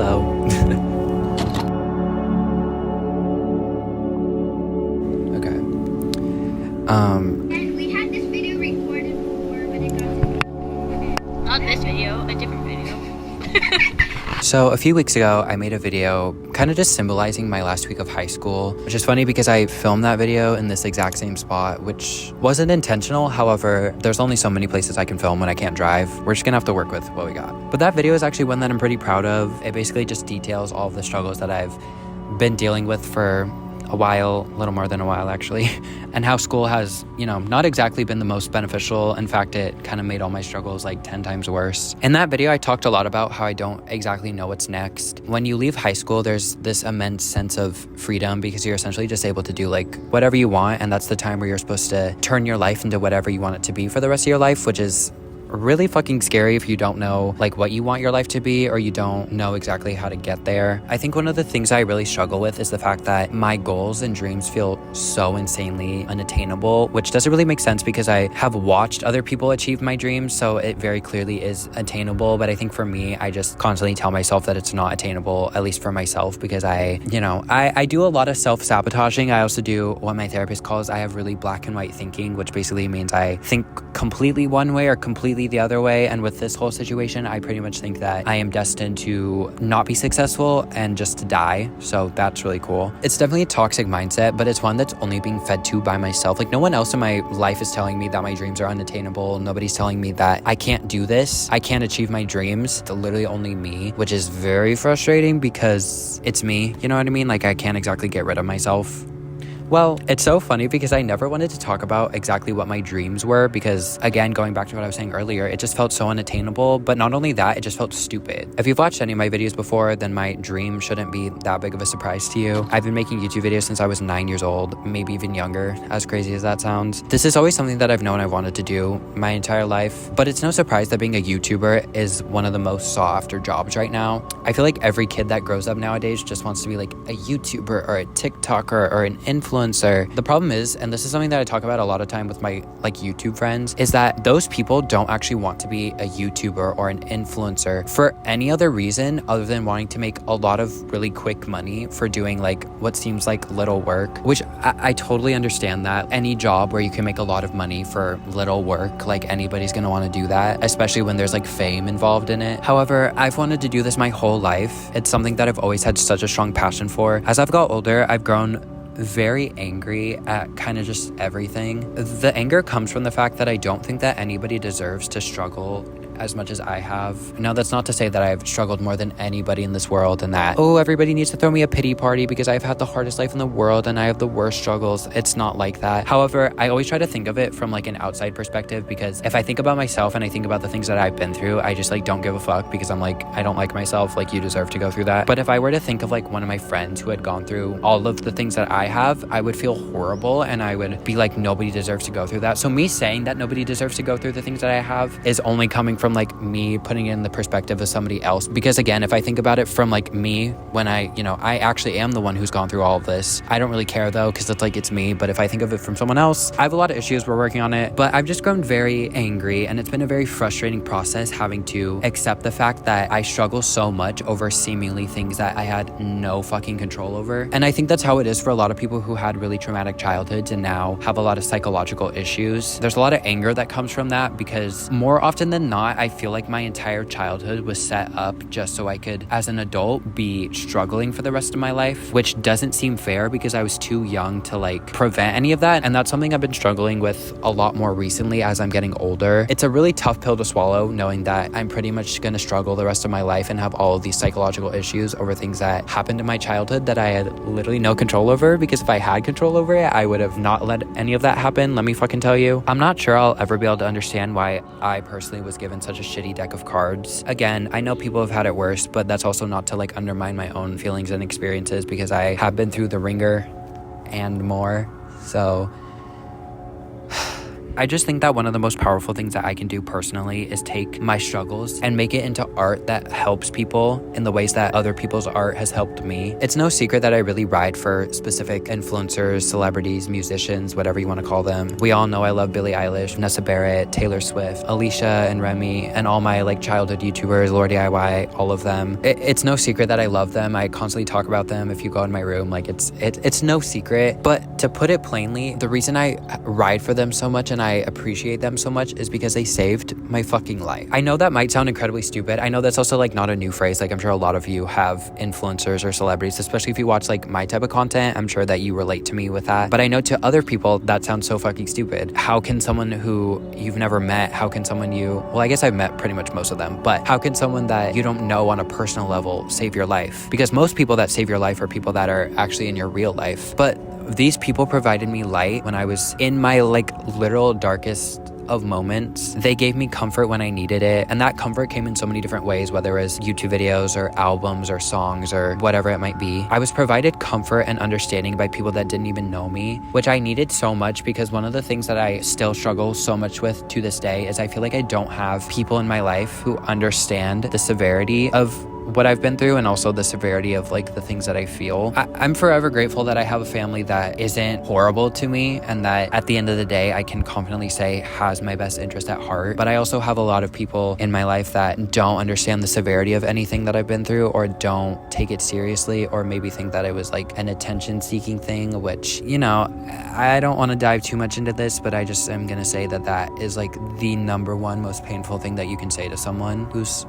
Hello. Okay. And we had this video recorded before, but it got Not this video, a different video. So a few weeks ago, I made a video kind of just symbolizing my last week of high school, which is funny because I filmed that video in this exact same spot, which wasn't intentional. However, there's only so many places I can film when I can't drive. We're just gonna have to work with what we got. But that video is actually one that I'm pretty proud of. It basically just details all of the struggles that I've been dealing with for a while, a little more than a while actually, and how school has, not exactly been the most beneficial. In fact, it kind of made all my struggles like 10 times worse. In that video, I talked a lot about how I don't exactly know what's next. When you leave high school, there's this immense sense of freedom because you're essentially just able to do like whatever you want, and that's the time where you're supposed to turn your life into whatever you want it to be for the rest of your life, which is really fucking scary if you don't know like what you want your life to be, or you don't know exactly how to get there. I think one of the things I really struggle with is the fact that my goals and dreams feel so insanely unattainable, which doesn't really make sense because I have watched other people achieve my dreams, so it very clearly is attainable. But I think for me, I just constantly tell myself that it's not attainable, at least for myself, because I do a lot of self-sabotaging. I also do what my therapist calls, I have really black and white thinking, which basically means I think completely one way or completely the other way. And with this whole situation, I pretty much think that I am destined to not be successful and just to die. So that's really cool. It's definitely a toxic mindset, but it's one that's only being fed to by myself. Like no one else in my life is telling me that my dreams are unattainable. Nobody's telling me that I can't do this. I can't achieve my dreams. It's literally only me, which is very frustrating because it's me. You know what I mean? Like I can't exactly get rid of myself. Well, it's so funny because I never wanted to talk about exactly what my dreams were because, again, going back to what I was saying earlier, it just felt so unattainable. But not only that, it just felt stupid. If you've watched any of my videos before, then my dream shouldn't be that big of a surprise to you. I've been making YouTube videos since I was 9 years old, maybe even younger, as crazy as that sounds. This is always something that I've known I wanted to do my entire life, but it's no surprise that being a YouTuber is one of the most sought after jobs right now. I feel like every kid that grows up nowadays just wants to be like a YouTuber or a TikToker or an influencer. The problem is, and this is something that I talk about a lot of time with my like YouTube friends, is that those people don't actually want to be a YouTuber or an influencer for any other reason other than wanting to make a lot of really quick money for doing like what seems like little work, which I totally understand that. Any job where you can make a lot of money for little work, like anybody's gonna want to do that, especially when there's like fame involved in it. However, I've wanted to do this my whole life. It's something that I've always had such a strong passion for. As I've got older, I've grown very angry at kind of just everything. The anger comes from the fact that I don't think that anybody deserves to struggle as much as I have. Now, that's not to say that I've struggled more than anybody in this world and that, oh, everybody needs to throw me a pity party because I've had the hardest life in the world and I have the worst struggles. It's not like that. However, I always try to think of it from like an outside perspective, because if I think about myself and I think about the things that I've been through, I just like don't give a fuck because I'm like, I don't like myself. Like, you deserve to go through that. But if I were to think of like one of my friends who had gone through all of the things that I have, I would feel horrible and I would be like, nobody deserves to go through that. So me saying that nobody deserves to go through the things that I have is only coming from like me putting it in the perspective of somebody else. Because again, if I think about it from like me, when I actually am the one who's gone through all of this, I don't really care though, because it's like, it's me. But if I think of it from someone else, I have a lot of issues. We're working on it, but I've just grown very angry, and it's been a very frustrating process having to accept the fact that I struggle so much over seemingly things that I had no fucking control over. And I think that's how it is for a lot of people who had really traumatic childhoods and now have a lot of psychological issues. There's a lot of anger that comes from that, because more often than not, I feel like my entire childhood was set up just so I could, as an adult, be struggling for the rest of my life, which doesn't seem fair because I was too young to like prevent any of that. And that's something I've been struggling with a lot more recently as I'm getting older. It's a really tough pill to swallow, knowing that I'm pretty much gonna struggle the rest of my life and have all of these psychological issues over things that happened in my childhood that I had literally no control over, because if I had control over it, I would have not let any of that happen. Let me fucking tell you. I'm not sure I'll ever be able to understand why I personally was given such a shitty deck of cards. Again, I know people have had it worse, but that's also not to like undermine my own feelings and experiences, because I have been through the ringer and more. So I just think that one of the most powerful things that I can do personally is take my struggles and make it into art that helps people in the ways that other people's art has helped me. It's no secret that I really ride for specific influencers, celebrities, musicians, whatever you want to call them. We all know I love Billie Eilish, Vanessa Barrett, Taylor Swift, Alicia and Remy, and all my like childhood YouTubers, Lord DIY, all of them. It's no secret that I love them. I constantly talk about them. If you go in my room, like it's no secret. But to put it plainly, the reason I ride for them so much and I appreciate them so much is because they saved my fucking life. I know that might sound incredibly stupid. I know that's also like not a new phrase. Like I'm sure a lot of you have influencers or celebrities, especially if you watch like my type of content. I'm sure that you relate to me with that. But I know to other people that sounds so fucking stupid. How can someone who you've never met, how can someone well, I guess I've met pretty much most of them, but how can someone that you don't know on a personal level save your life? Because most people that save your life are people that are actually in your real life. But these people provided me light when I was in my like literal darkest of moments. They gave me comfort when I needed it, and that comfort came in so many different ways, whether it was YouTube videos or albums or songs or whatever it might be. I was provided comfort and understanding by people that didn't even know me, which I needed so much, because one of the things that I still struggle so much with to this day is I feel like I don't have people in my life who understand the severity of what I've been through and also the severity of like the things that I feel. I'm forever grateful that I have a family that isn't horrible to me and that at the end of the day I can confidently say has my best interest at heart. But I also have a lot of people in my life that don't understand the severity of anything that I've been through, or don't take it seriously, or maybe think that it was like an attention seeking thing, which, you know, I don't want to dive too much into this, but I just am gonna say that that is like the number one most painful thing that you can say to someone who's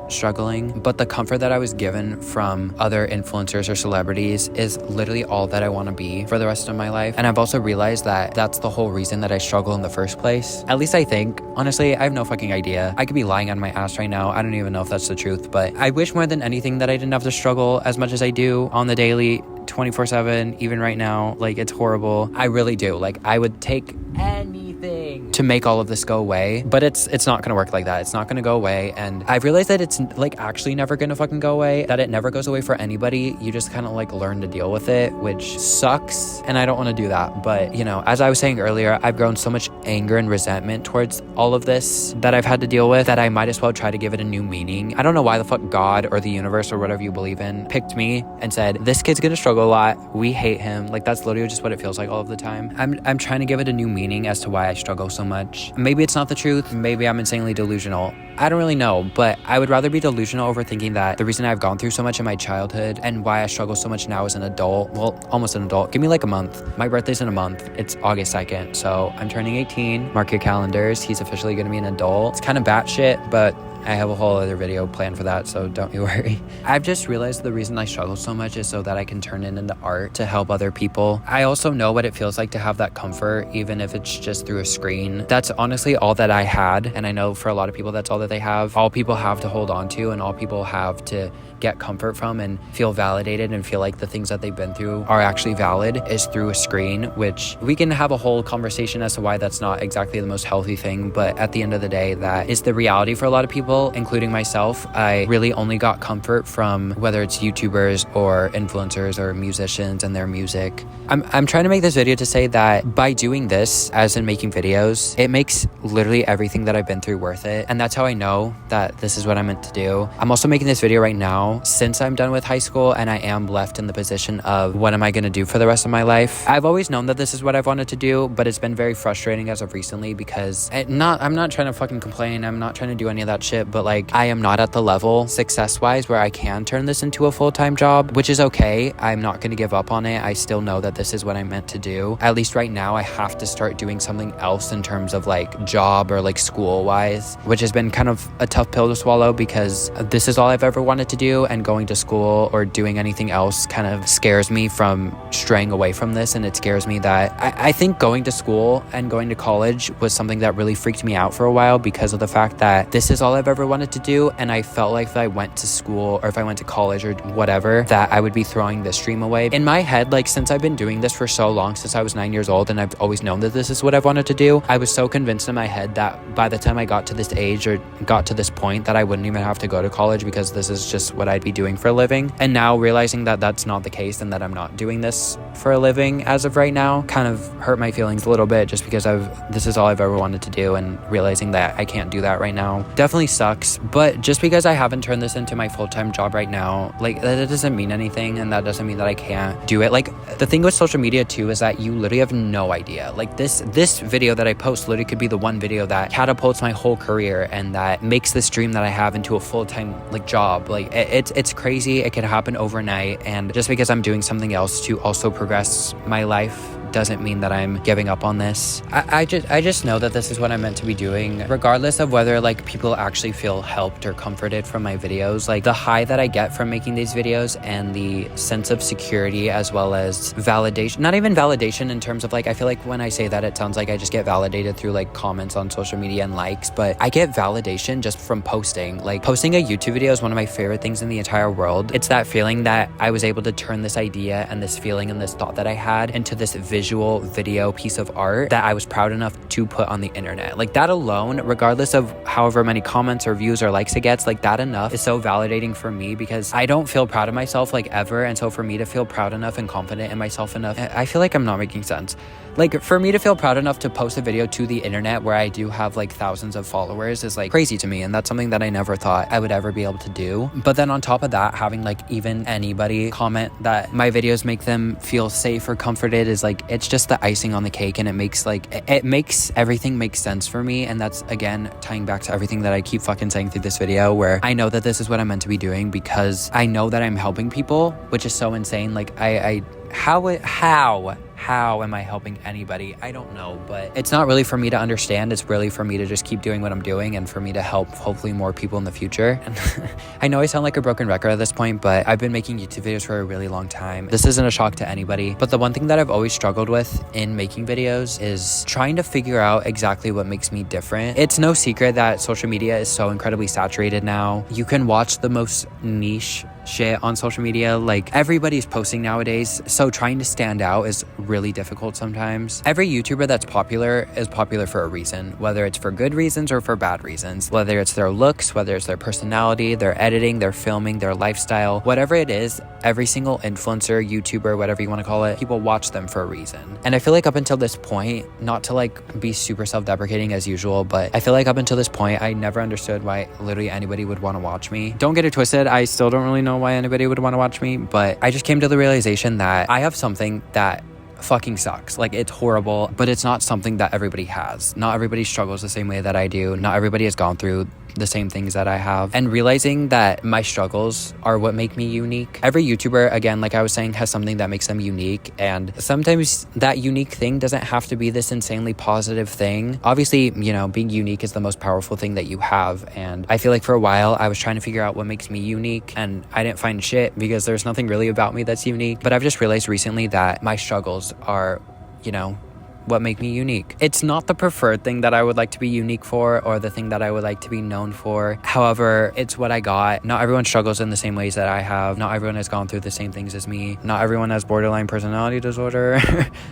struggling. But the comfort that I was given from other influencers or celebrities is literally all that I want to be for the rest of my life. And I've also realized that that's the whole reason that I struggle in the first place. At least I think. Honestly, I have no fucking idea. I could be lying on my ass right now. I don't even know if that's the truth, but I wish more than anything that I didn't have to struggle as much as I do on the daily, 24/7, even right now. Like, it's horrible. I really do. Like, I would take anything to make all of this go away, but it's not gonna work like that. It's not gonna go away. And I've realized that it's like actually never gonna fucking go away, that it never goes away for anybody. You just kind of like learn to deal with it, which sucks, and I don't want to do that. But, you know, as I was saying earlier, I've grown so much anger and resentment towards all of this that I've had to deal with that I might as well try to give it a new meaning. I don't know why the fuck God or the universe or whatever you believe in picked me and said, this kid's gonna struggle a lot, we hate him. Like, that's literally just what it feels like all of the time. I'm trying to give it a new meaning as to why I struggle so much. Maybe it's not the truth, maybe I'm insanely delusional, I don't really know, but I would rather be delusional over thinking that the reason I've gone through so much in my childhood and why I struggle so much now as an adult, well, almost an adult, give me like a month. My birthday's in a month. It's August 2nd, so I'm turning 18. Mark your calendars. He's officially gonna be an adult. It's kind of batshit, but I have a whole other video planned for that, so don't you worry. I've just realized the reason I struggle so much is so that I can turn it into art to help other people. I also know what it feels like to have that comfort, even if it's just through a screen. That's honestly all that I had, and I know for a lot of people that's all that they have. All people have to hold on to, and all people have to get comfort from and feel validated and feel like the things that they've been through are actually valid is through a screen, which we can have a whole conversation as to why that's not exactly the most healthy thing, but at the end of the day, that is the reality for a lot of people, including myself. I really only got comfort from whether it's YouTubers or influencers or musicians and their music. I'm trying to make this video to say that by doing this, as in making videos, it makes literally everything that I've been through worth it, and that's how I know that this is what I'm meant to do. I'm also making this video right now since I'm done with high school and I am left in the position of what am I going to do for the rest of my life. I've always known that this is what I've wanted to do, but it's been very frustrating as of recently because I'm not trying to fucking complain. I'm not trying to do any of that shit, but like I am not at the level success-wise where I can turn this into a full-time job, which is okay. I'm not going to give up on it. I still know that this is what I'm meant to do. At least right now I have to start doing something else in terms of like job or like school-wise, which has been kind of a tough pill to swallow because this is all I've ever wanted to do, and going to school or doing anything else kind of scares me from straying away from this. And it scares me that I think going to school and going to college was something that really freaked me out for a while because of the fact that this is all I've I've ever wanted to do, and I felt like if I went to school or if I went to college or whatever, that I would be throwing this dream away. In my head, like, since I've been doing this for so long, since I was 9 years old, and I've always known that this is what I've wanted to do, I was so convinced in my head that by the time I got to this age or got to this point, that I wouldn't even have to go to college because this is just what I'd be doing for a living. And now realizing that that's not the case and that I'm not doing this for a living as of right now kind of hurt my feelings a little bit, just because this is all I've ever wanted to do, and realizing that I can't do that right now definitely sucks. But just because I haven't turned this into my full-time job right now, like, that doesn't mean anything, and that doesn't mean that I can't do it. Like, the thing with social media too is that you literally have no idea. Like, this video that I post literally could be the one video that catapults my whole career and that makes this dream that I have into a full-time like job. Like, it's crazy. It could happen overnight, and just because I'm doing something else to also progress my life doesn't mean that I'm giving up on this. I just know that this is what I'm meant to be doing, regardless of whether like people actually feel helped or comforted from my videos. Like, the high that I get from making these videos and the sense of security as well as validation, not even validation in terms of like, I feel like when I say that it sounds like I just get validated through like comments on social media and likes, but I get validation just from posting. Like, posting a YouTube video is one of my favorite things in the entire world. It's that feeling that I was able to turn this idea and this feeling and this thought that I had into this visual video piece of art that I was proud enough to put on the internet. Like, that alone, regardless of however many comments or views or likes it gets, like, that enough is so validating for me, because I don't feel proud of myself like ever. And so for me to feel proud enough and confident in myself enough, I feel like I'm not making sense. Like, for me to feel proud enough to post a video to the internet where I do have like thousands of followers is like crazy to me, and that's something that I never thought I would ever be able to do. But then on top of that, having like even anybody comment that my videos make them feel safe or comforted is like, it's just the icing on the cake, and it makes everything make sense for me. And that's, again, tying back to everything that I keep fucking saying through this video, where I know that this is what I'm meant to be doing because I know that I'm helping people, which is so insane. Like, how am I helping anybody? I don't know, but it's not really for me to understand. It's really for me to just keep doing what I'm doing and for me to help hopefully more people in the future. And I know I sound like a broken record at this point, but I've been making YouTube videos for a really long time. This isn't a shock to anybody, but the one thing that I've always struggled with in making videos is trying to figure out exactly what makes me different. It's no secret that social media is so incredibly saturated now. You can watch the most niche shit on social media, like everybody's posting nowadays, so trying to stand out is really difficult sometimes. Every YouTuber that's popular is popular for a reason, whether it's for good reasons or for bad reasons, whether it's their looks, whether it's their personality, their editing, their filming, their lifestyle, whatever it is. Every single influencer, YouTuber, whatever you want to call it, people watch them for a reason. And I feel like up until this point, not to like be super self-deprecating as usual, but I feel like up until this point, I never understood why literally anybody would want to watch me. Don't get it twisted, I still don't really know why anybody would want to watch me, but I just came to the realization that I have something that fucking sucks. Like, it's horrible, but it's not something that everybody has. Not everybody struggles the same way that I do. Not everybody has gone through the same things that I have. And realizing that my struggles are what make me unique. Every YouTuber, again, like I was saying, has something that makes them unique. And sometimes that unique thing doesn't have to be this insanely positive thing. Obviously, you know, being unique is the most powerful thing that you have. And I feel like for a while, I was trying to figure out what makes me unique. And I didn't find shit because there's nothing really about me that's unique. But I've just realized recently that my struggles are, you know, what make me unique. It's not the preferred thing that I would like to be unique for or the thing that I would like to be known for. However, it's what I got. Not everyone struggles in the same ways that I have. Not everyone has gone through the same things as me. Not everyone has borderline personality disorder.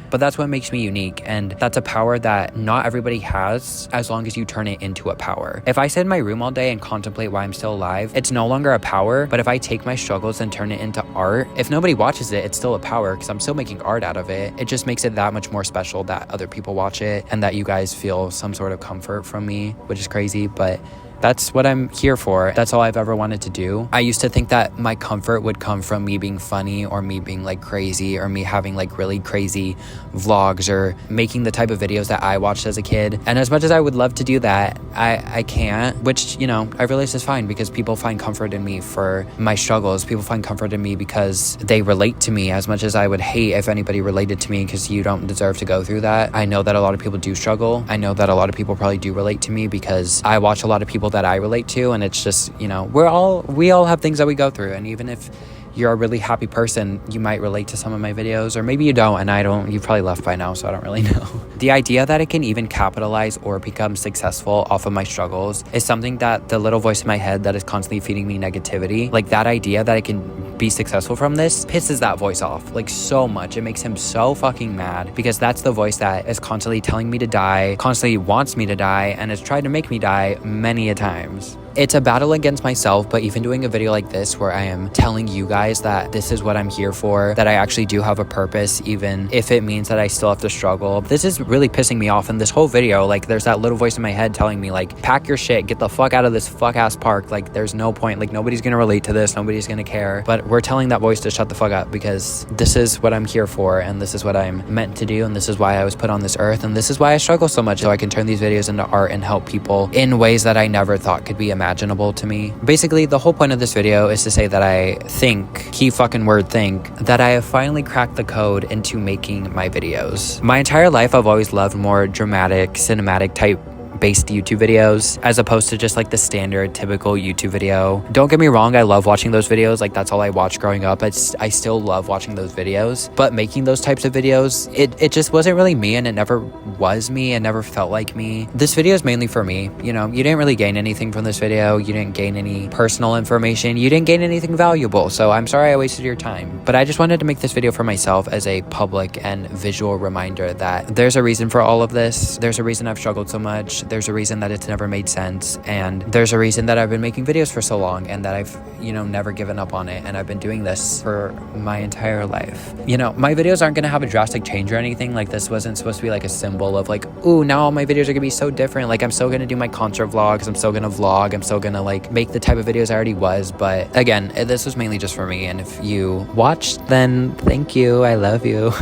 But that's what makes me unique. And that's a power that not everybody has as long as you turn it into a power. If I sit in my room all day and contemplate why I'm still alive, it's no longer a power. But if I take my struggles and turn it into art, if nobody watches it, it's still a power because I'm still making art out of it. It just makes it that much more special that other people watch it and that you guys feel some sort of comfort from me, which is crazy, but that's what I'm here for. That's all I've ever wanted to do. I used to think that my comfort would come from me being funny or me being like crazy or me having like really crazy vlogs or making the type of videos that I watched as a kid. And as much as I would love to do that, I can't, which, you know, I realize is fine because people find comfort in me for my struggles. People find comfort in me because they relate to me, as much as I would hate if anybody related to me because you don't deserve to go through that. I know that a lot of people do struggle. I know that a lot of people probably do relate to me because I watch a lot of people that I relate to, and it's just, you know, we all have things that we go through. And even if you're a really happy person, you might relate to some of my videos, or maybe you don't, and you've probably left by now, so I don't really know. The idea that I can even capitalize or become successful off of my struggles is something that the little voice in my head that is constantly feeding me negativity, like that idea that I can be successful from this pisses that voice off like so much. It makes him so fucking mad, because that's the voice that is constantly telling me to die, constantly wants me to die, and has tried to make me die many a times. It's a battle against myself, but even doing a video like this where I am telling you guys that this is what I'm here for, that I actually do have a purpose, even if it means that I still have to struggle, this is really pissing me off. In this whole video, like, there's that little voice in my head telling me, like, pack your shit, get the fuck out of this fuck ass park, like, there's no point, like, nobody's gonna relate to this, nobody's gonna care. But we're telling that voice to shut the fuck up, because this is what I'm here for, and this is what I'm meant to do, and this is why I was put on this earth, and this is why I struggle so much, so I can turn these videos into art and help people in ways that I never thought could be imaginable to me. Basically, the whole point of this video is to say that I think, key fucking word think, that I have finally cracked the code into making my videos. My entire life, I've always loved more dramatic, cinematic type based YouTube videos, as opposed to just like the standard typical YouTube video. Don't get me wrong, I love watching those videos, like that's all I watched growing up. I still love watching those videos, but making those types of videos, it just wasn't really me, and it never was me, and never felt like me. This video is mainly for me. You know, you didn't really gain anything from this video, you didn't gain any personal information, you didn't gain anything valuable, so I'm sorry I wasted your time. But I just wanted to make this video for myself as a public and visual reminder that there's a reason for all of this. There's a reason I've struggled so much. There's a reason that it's never made sense, and there's a reason that I've been making videos for so long, and that I've, you know, never given up on it, and I've been doing this for my entire life. You know, my videos aren't gonna have a drastic change or anything. Like, this wasn't supposed to be like a symbol of like, ooh, now all my videos are gonna be so different. Like, I'm still gonna do my concert vlogs, I'm still gonna vlog, I'm still gonna like make the type of videos I already was. But again, this was mainly just for me, and if you watched, then thank you, I love you.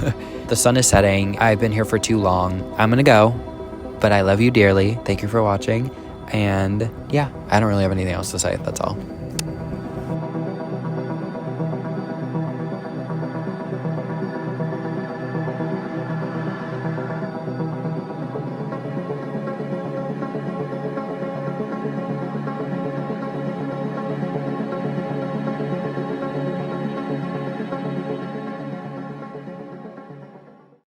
The sun is setting, I've been here for too long, I'm gonna go. But I love you dearly. Thank you for watching. And yeah, I don't really have anything else to say. That's all.